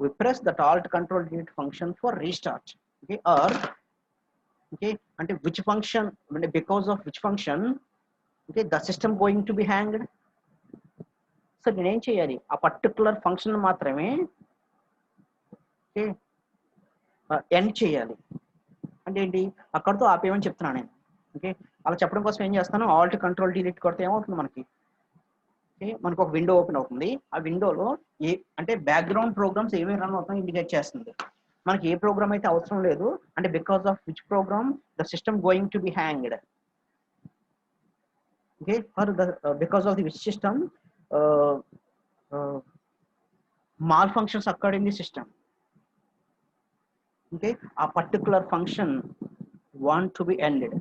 we press that alt control delete function for restart. Okay, or okay, and which function, because of which function, okay, the system going to be hanged. So నేను ఏం చేయాలి, ఆ particular function మాత్రమే okay end చేయాలి. అంటే ఏంటి, అక్కడితో ఆపేయమని చెప్తున్నాను నేను. ఓకే, అలా చెప్పడం కోసం ఏం చేస్తాను, ఆల్ట్ కంట్రోల్ డిలీట్ కొడితే ఏమవుతుంది మనకి, మనకు ఒక విండో ఓపెన్ అవుతుంది. ఆ విండోలో అంటే బ్యాక్గ్రౌండ్ ప్రోగ్రామ్స్ ఏమేమి రన్ అవుతాయో ఇండికేట్ చేస్తుంది. మనకి ఏ ప్రోగ్రామ్ అయితే అవసరం లేదు, అంటే because of which program the system going to be hanged. Okay, for the because of the which system malfunctions occurred in the system. Okay, ఆ particular function want to be ended.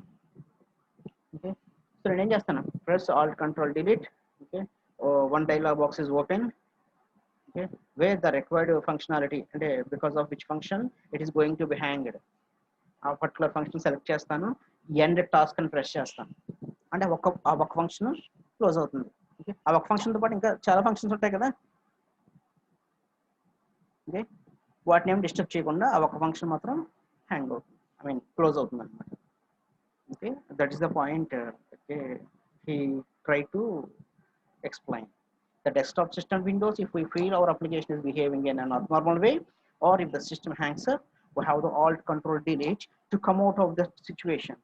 Okay, so నేను ఏం చేస్తాను, press alt control delete. Okay, one dialog box is open. Okay, where the required functionality అంటే because of which function it is going to be hanged, ఆ particular function select చేస్తాను, end task అని press చేస్తాను, అంటే ఆ ఒక్క function close అవుతుంది. Okay, ఆ ఒక్క ఫంక్షన్తో పాటు ఇంకా చాలా ఫంక్షన్స్ ఉంటాయి కదా. ఓకే, వాటిని ఏం డిస్టర్బ్ చేయకుండా ఆ ఒక్క ఫంక్షన్ మాత్రం హ్యాంగ్ అవుతుంది, ఐ మీన్ క్లోజ్ అవుతుంది అనమాట. Okay, that is the point. Okay, he tried to explain the desktop system windows. If we feel our application is behaving in an abnormal way, or if the system hangs up, we have the alt control delete to come out of the situation.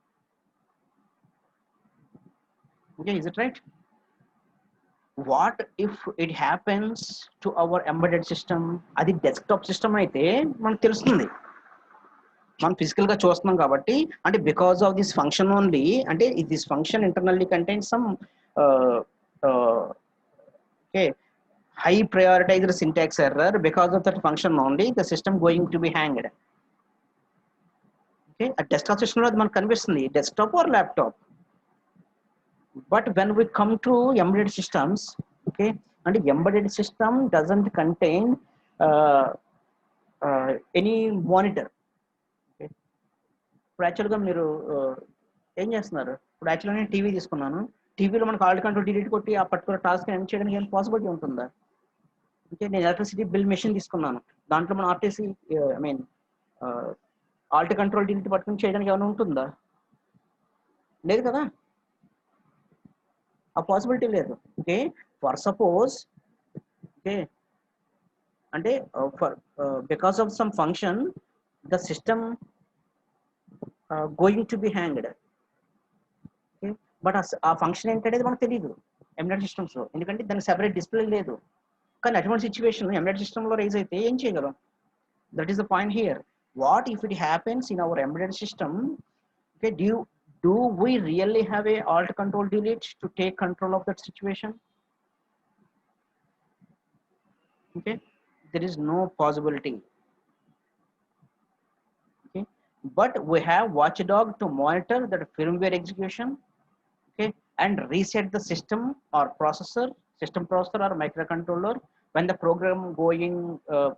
Okay, is it right? What if it happens to our embedded system? అది desktop system అయితే మనకు తెలుస్తుంది, మనం physical గా చూస్తున్నాం కాబట్టి. అంటే because of this function only, అంటే this function internally contain some okay high prioritized syntax error. Because of that function only the system going to be hanged. Okay, a desktop system lo మనకు కనిపిస్తుంది desktop or laptop. But when we come to embedded systems, okay, and embedded system doesn't contain any monitor. Okay, ఇప్పుడు యాక్చువల్గా మీరు ఏం చేస్తున్నారు, ఇప్పుడు యాక్చువల్గా నేను టీవీ తీసుకున్నాను, టీవీలో మనకు ఆల్ట్ కంట్రోల్ డిలీట్ కొట్టి ఆ పర్టికులర్ టాస్క్ ఎండ్ చేయడానికి ఏం పాసిబిలిటీ ఉంటుందా? అంటే నేను ఎలక్ట్రిసిటీ బిల్ మెషిన్ తీసుకున్నాను, దాంట్లో మనం RTC I mean Alt control delete పట్టుకుని చేయడానికి ఏమైనా ఉంటుందా? లేదు కదా, ఆ పాసిబిలిటీ లేదు. ఓకే, ఫర్ సపోజ్ ఓకే అంటే for because of sum function the system going to be hanged. Okay, but ఆ ఫంక్షన్ ఏంటనేది మనకు తెలియదు ఎంబెడెడ్ సిస్టమ్స్లో, ఎందుకంటే దానికి సెపరేట్ డిస్ప్లే లేదు. కానీ అటువంటి సిచ్యువేషన్ ఎంబెడెడ్ సిస్టమ్లో రైజ్ అయితే ఏం చేయగలం? That is the point here. What if it happens in our embedded system? Okay, do we really have a alt control delete to take control of that situation? Okay, there is no possibility. Okay, but we have watchdog to monitor that firmware execution, okay, and reset the system or system processor or microcontroller when the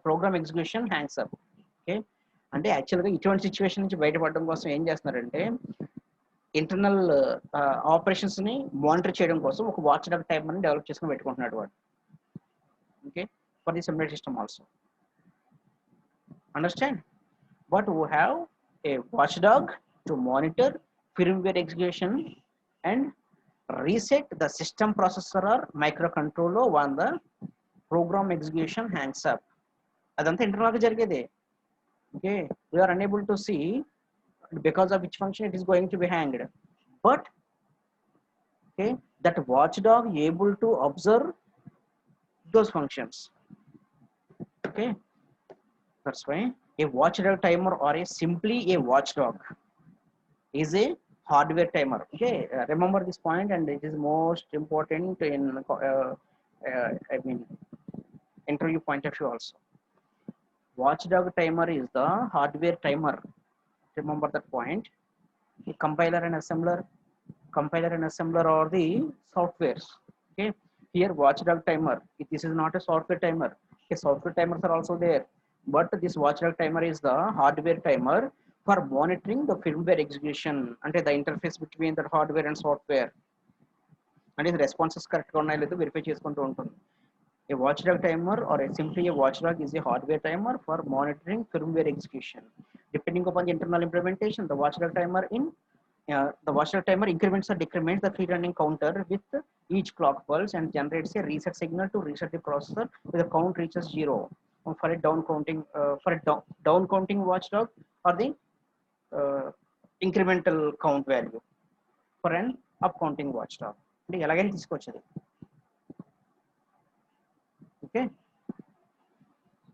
program execution hangs up. Okay, అంటే యాక్చువల్గా ఇటువంటి situation నుంచి బయటపడడం కోసం ఏం చేస్తున్నారంటే internal operations ని monitor చేయడం కోసం ఒక వాచ్ డాగ్ టైప్ అని డెవలప్ చేసుకుని పెట్టుకుంటున్నాడు వాడు. Okay, for this embedded system also, understand? But we have a watch dog to monitor firmware execution and reset the system processor or microcontroller when the program execution hangs up. అదంతా internal గా జరిగేదే. Okay, we are unable to see because of which function it is going to be hanged, but okay, that watchdog able to observe those functions. Okay, that's why a watchdog timer or simply a watchdog is a hardware timer. Okay, remember this point, and it is most important in I mean interview point of view also. Watchdog timer is the hardware timer. Remember that point. The compiler and assembler are the softwares. Okay, here watchdog timer, this is not a software timer. Okay, software timers are also there, but this watchdog timer is the hardware timer for monitoring the firmware execution, and the interface between the hardware and software, and the responses correct ga unnayo ledo verify cheskuntu untundi. A watchdog timer or simply a watchdog is a hardware timer for monitoring firmware execution. Depending upon the internal implementation, the watchdog timer increments or decrements the free running counter with each clock pulse and generates a reset signal to reset the processor when the count reaches 0. For a down counting watchdog or the incremental count value for an up counting watchdog. అంటే ఎలాగైనా తీసుకొచ్చేది. Okay,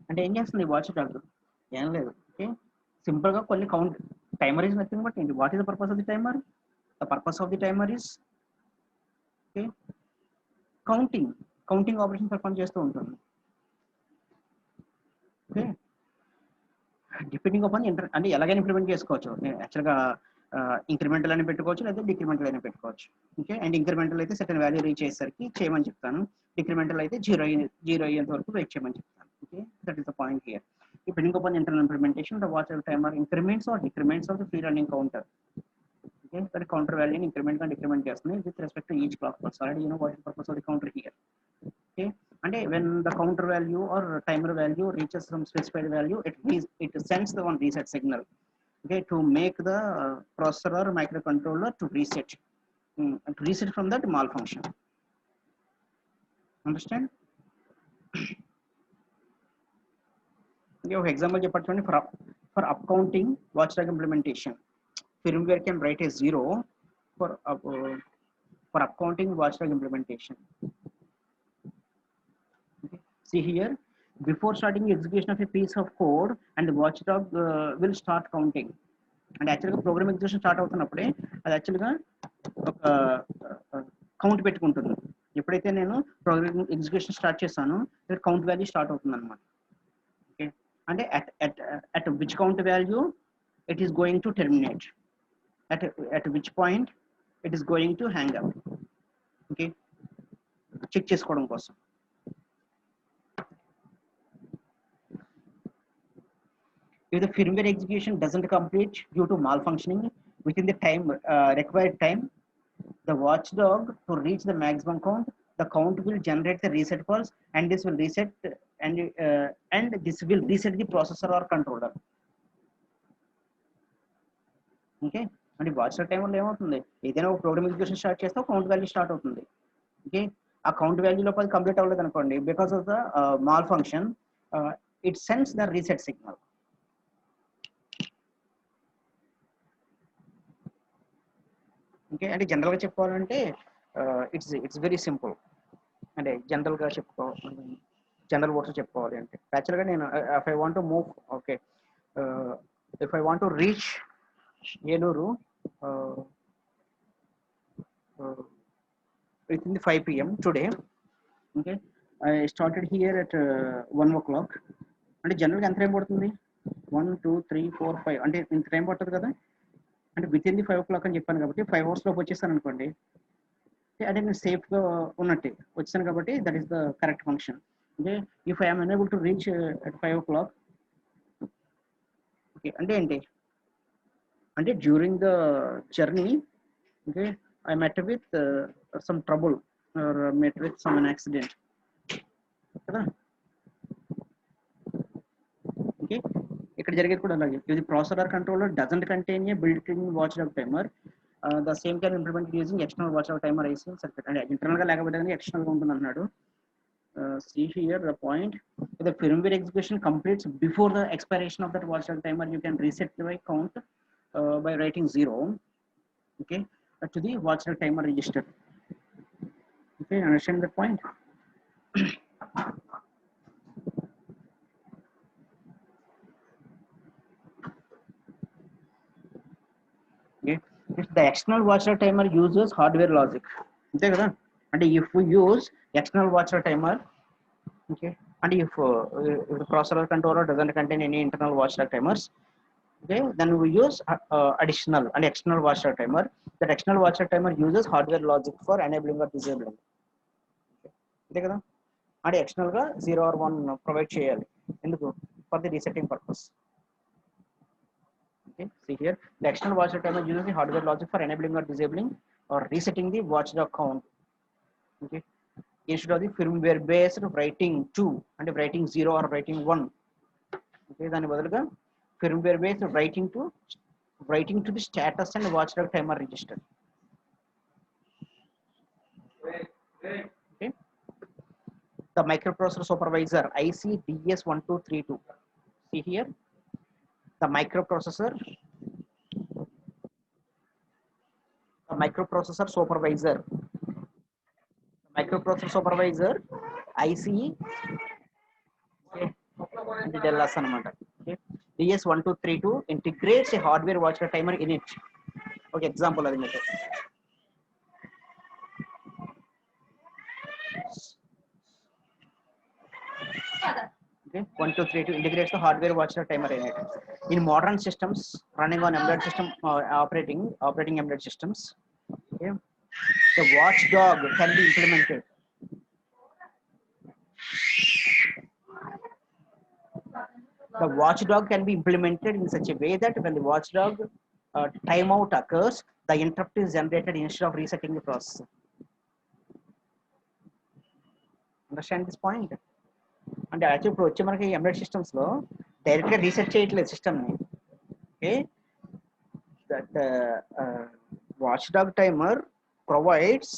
అంటే ఏం చేస్తుంది watch dog? ఏం లేదు. Okay, simple గా కొన్ని count, timer is nothing but what is the purpose of the timer? The purpose of the timer is okay counting operation perform చేస్తూ ఉంటుంది. ఓకే, డిపెండింగ్ అపాన్ అంటే ఎలాగైనా ఇంప్లిమెంట్ చేసుకోవచ్చు. యాక్చువల్గా ఇంక్రిమెంటల్ అని పెట్టుకోవచ్చు లేదా డిక్రిమెంటల్ అని పెట్టుకోవచ్చు. ఓకే, అండ్ ఇంక్రిమెంటల్ అయితే సర్టెన్ వాల్యూ రీచ్ అయ్యేసరికి చేయమని చెప్తాను, డిక్రిమెంటల్ అయితే జీరో అయ్యేంత వరకు వెయిట్ చేయమని చెప్తాను. Okay, that is the point here. Depending upon internal implementation, the watch timer increments or decrements of the free running counter. Okay, the counter value increment and decrement చేస్తుంది with respect to each clock pulse. Already you know what is the purpose of the counter here. Okay, and when the counter value or timer value reaches some specified value, it sends the one reset signal. Okay, to make the processor or microcontroller to reset from that malfunction. Understand? Okay, ఒక example చెప్పండి. For up counting watchdog implementation firmware can write a 0 for up counting watchdog implementation. Okay. See here, before starting execution of a piece of code, and the watchdog will start counting. And actually program execution start అవుతున్నప్పుడే అది యాక్చువల్గా ఒక count పెట్టుకుంటుంది. ఎప్పుడైతే నేను program execution start చేస్తానో count value start అవుతుంది అనమాట. Okay, అంటే at which count value it is going to terminate, at which point it is going to hang up. Okay, check చేసుకోవడం కోసం. If the firmware execution doesn't complete due to malfunctioning within the time required time, the watchdog to reach the maximum count, the count will generate the reset pulse, and this will reset and this will reset the processor or controller. Okay, అంటే watchdog టైమర్లో ఏమవుతుంది, ఏదైనా ఒక program execution start చేస్తే count value start అవుతుంది. Okay, ఆ count వాల్యూలో అది complete అవ్వలేదు అనుకోండి, because of the mall function it sends the reset signal. Okay, అంటే జనరల్గా చెప్పుకోవాలంటే ఇట్స్ వెరీ సింపుల్. అంటే జనరల్గా జనరల్ వర్డ్స్ చెప్పుకోవాలి అంటే యాక్చువల్గా నేను if I want to move, okay, if I want to reach Eluru within the 5 p.m. today. Okay, I started here at 1 o'clock. అంటే జనరల్గా ఎంత టైం పడుతుంది, 1 2 3 4 5 అంటే ఇంత టైం పడుతుంది కదా. అంటే విత్ ఇన్ ది 5 o'clock అని చెప్పాను కాబట్టి 5 hours లోపు వచ్చేస్తాను అనుకోండి, అంటే నేను సేఫ్గా ఉన్నట్టే వచ్చాను కాబట్టి that is the correct function. అంటే if I'm unable to reach at 5 o'clock, okay అంటే ఏంటి అంటే during the journey, okay, I met with some trouble or met with some an accident. Okay, ఇక్కడ జరిగేది కూడా అలాగే. If the processor or controller doesn't contain a built-in watchdog timer, the same can implement using external watchdog timer IC circuit. అంటే internal గా లేకపోతే కానీ external గా ఉంటుంది అన్నాడు. See here the point. If the firmware execution completes before the expiration of that watchdog timer, you can reset the count by writing 0. Okay, to the watchdog timer register. Okay, understand the point? Okay, if the external watchdog timer uses hardware logic, అంతే కదా. అంటే if we use external watchdog timer, okay, and if the processor or controller doesn't contain any internal watchdog timers, okay, then we use additional and external watchdog timer. That external watchdog timer uses hardware logic for enabling or disabling. అంతే కదా, అంటే external గా 0 or 1 provide చేయాలి. ఎందుకు? For the resetting purpose. Okay, see here, the external watchdog timer uses the hardware logic for enabling or disabling or resetting the watchdog count. Okay, instead of the firmware based writing 2 and writing 0 or writing 1. Okay, దాని బదులుగా firmware based writing to the status and watchdog timer register. Okay, the microprocessor supervisor IC DS1232. See here, the microprocessor supervisor IC, okay, ఇది Dallas అన్నమాట. Okay, DS1232 integrates a hardware watchdog timer in it. Okay, example అది మీకు. Okay, 1232 integrates the hardware watchdog timer in it. In modern systems running on embedded system operating embedded systems, okay, the watchdog can be implemented. The watchdog can be implemented in such a way that when the watchdog timeout occurs, the interrupt is generated instead of resetting the processor. Understand this point? And actually ఇప్పుడు వచ్చే మనకి embedded systems లో direct గా reset చేయట్లేదు system ని. Okay, that watchdog timer provides,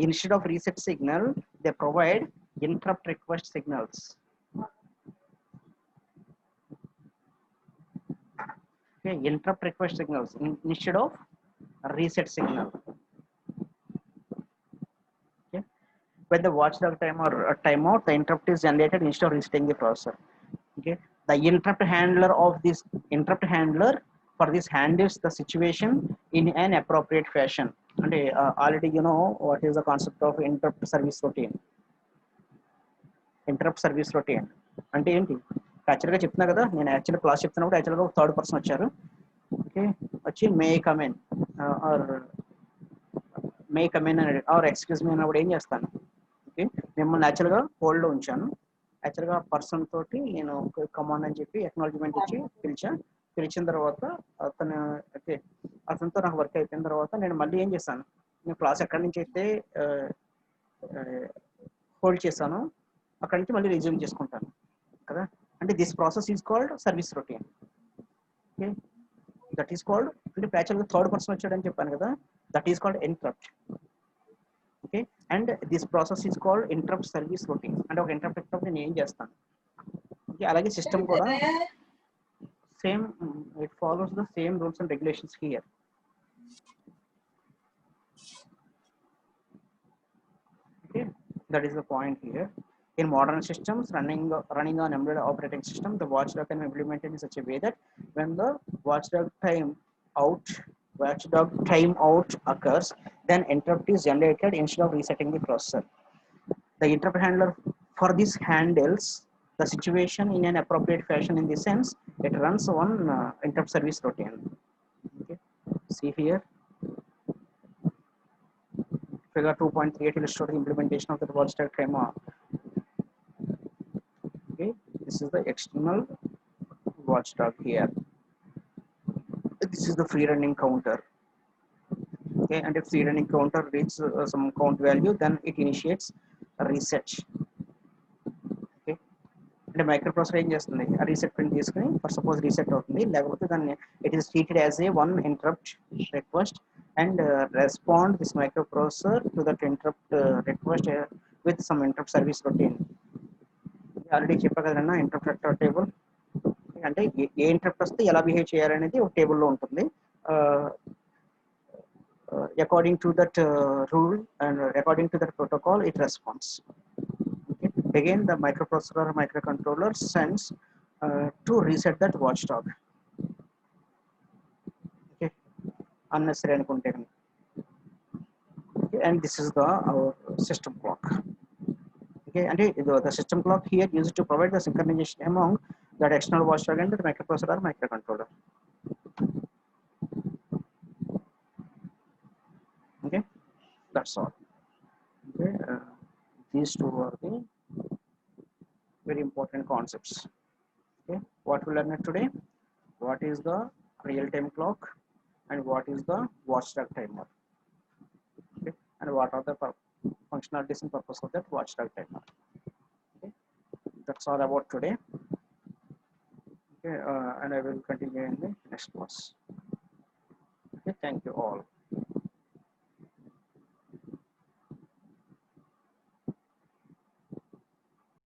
instead of reset signal, they provide interrupt request signals. Okay, interrupt request signals instead of reset signal. Okay, when the watchdog timer timeout, the interrupt is generated instead of resetting the processor. Okay, the interrupt handler of this interrupt handler for this handles the situation in an appropriate fashion. And already you know what is the concept of interrupt service routine. Interrupt service routine అంటే ఏంటి యాక్చువల్గా చెప్తున్నా కదా, నేను యాక్చువల్గా class చెప్తున్నప్పుడు యాక్చువల్గా ఒక థర్డ్ పర్సన్ వచ్చారు. ఓకే, వచ్చి may come in or may come in అని ఆర్ ఎక్స్క్యూజ్ మీ అన్నప్పుడు ఏం చేస్తాను, ఓకే, మిమ్మల్ని యాక్చువల్గా హోల్డ్లో ఉంచాను. యాక్చువల్గా పర్సన్ తోటి నేను కమాన్ అని చెప్పి అక్నాలజ్మెంట్ ఇచ్చి పిలిచిన తర్వాత అతను ఓకే అతనితో నాకు వర్క్ అయిపోయిన తర్వాత నేను మళ్ళీ ఏం చేశాను, నేను క్లాస్ ఎక్కడి నుంచి అయితే హోల్డ్ చేశాను అక్కడి నుంచి మళ్ళీ రిజ్యూమ్ చేసుకుంటాను కదా. అంటే this process is called service routine. Okay, that is called, అంటే యాక్చువల్గా థర్డ్ పర్సన్ వచ్చాడని చెప్పాను కదా, that is called interrupt. Okay, and this process is called interrupt service routine. అంటే ఒక ఇంటరప్ట్ వచ్చినప్పుడు నేను ఏం చేస్తాను. ఓకే, అలాగే సిస్టమ్ కూడా same, it follows the same rules and regulations here. Okay, that is the point here. In modern systems running on embedded operating system, the watchdog can be implemented in such a way that when the watchdog timeout occurs, then interrupt is generated instead of resetting the processor. The interrupt handler for this handles the situation in an appropriate fashion. In this sense, it runs on interrupt service routine. Okay, see here. Figure 2.38 illustrates the implementation of the watchdog timer. Okay, this is the external watchdog here. This is the free running counter. Okay, and if free running counter reaches some count value, then it initiates a reset. Okay, and microprocessor ఏం చేస్తుంది, ఆ reset pin తీసుకుని for suppose reset అవుతుంది, లేకపోతే దాన్ని it is treated as a one interrupt request and respond this microprocessor to that interrupt request with some interrupt service routine. Already చెప్పా కదన్నా interrupt table అంటే ఏ ఇంటరప్ట్ వస్తే ఎలా బిహేవ్ చేయాలనేది ఒక టేబుల్లో ఉంటుంది. According to that rule and according to that protocol it response. Okay, again the microprocessor or microcontroller sends to reset that watchdog. Okay, unnecessary అనుకుంటే. Okay, and this is the our system clock. Okay, and the system clock here used to provide the synchronization among that external watchdog and the microprocessor or microcontroller. Okay, that's all. Okay, these two are the very important concepts. Okay, what we learned today, what is the real-time clock and what is the watchdog timer. Okay, and what are the functionalities and purpose of that watchdog timer. Okay, that's all about today. Okay, and I will continue in the next class. Okay, thank you all.